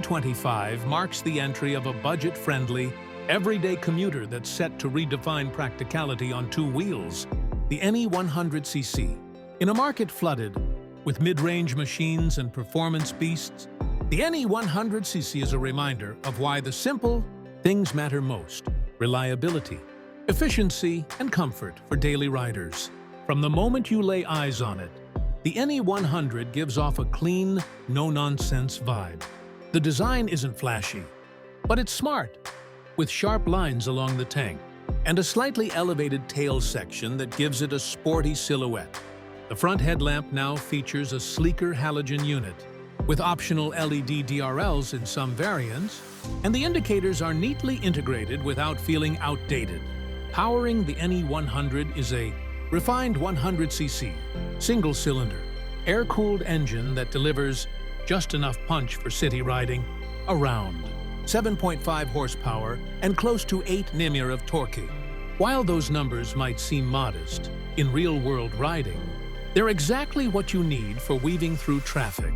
2025 marks the entry of a budget-friendly, everyday commuter that's set to redefine practicality on two wheels, the NE100cc. In a market flooded with mid-range machines and performance beasts, the NE100cc is a reminder of why the simple things matter most: reliability, efficiency, and comfort for daily riders. From the moment you lay eyes on it, the NE100 gives off a clean, no-nonsense vibe. The design isn't flashy, but it's smart, with sharp lines along the tank and a slightly elevated tail section that gives it a sporty silhouette. The front headlamp now features a sleeker halogen unit, with optional LED DRLs in some variants, and the indicators are neatly integrated without feeling outdated. Powering the NE100 is a refined 100cc, single-cylinder, air-cooled engine that delivers just enough punch for city riding, around 7.5 horsepower and close to 8 Nm of torque. While those numbers might seem modest, in real-world riding, they're exactly what you need for weaving through traffic,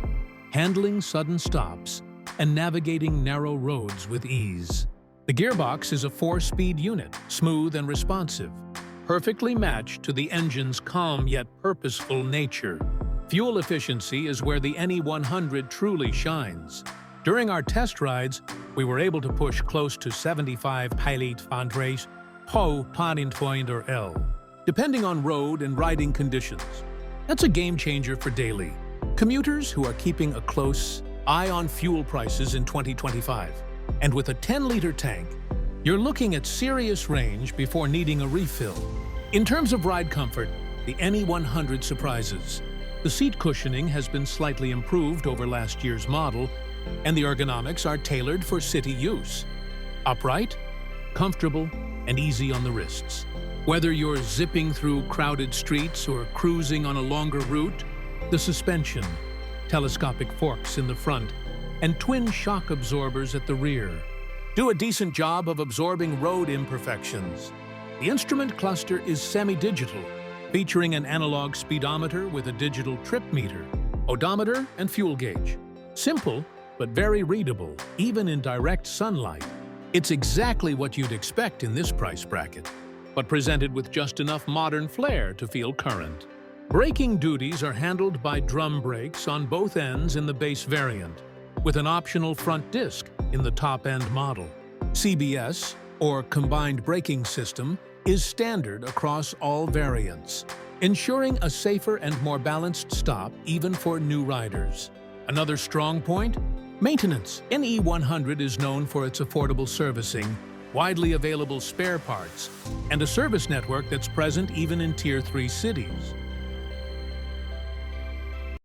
handling sudden stops, and navigating narrow roads with ease. The gearbox is a 4-speed unit, smooth and responsive, perfectly matched to the engine's calm yet purposeful nature. Fuel efficiency is where the NE100 truly shines. During our test rides, we were able to push close to 75 km/h per L, depending on road and riding conditions. That's a game-changer for daily commuters who are keeping a close eye on fuel prices in 2025. And with a 10-liter tank, you're looking at serious range before needing a refill. In terms of ride comfort, the NE100 surprises. The seat cushioning has been slightly improved over last year's model, and the ergonomics are tailored for city use. Upright, comfortable, and easy on the wrists. Whether you're zipping through crowded streets or cruising on a longer route, the suspension, telescopic forks in the front, and twin shock absorbers at the rear do a decent job of absorbing road imperfections. The instrument cluster is semi-digital, featuring an analog speedometer with a digital trip meter, odometer, and fuel gauge. Simple, but very readable, even in direct sunlight. It's exactly what you'd expect in this price bracket, but presented with just enough modern flair to feel current. Braking duties are handled by drum brakes on both ends in the base variant, with an optional front disc in the top-end model. CBS, or Combined Braking System, is standard across all variants, ensuring a safer and more balanced stop even for new riders. Another strong point? Maintenance. NE100 is known for its affordable servicing, widely available spare parts, and a service network that's present even in Tier 3 cities.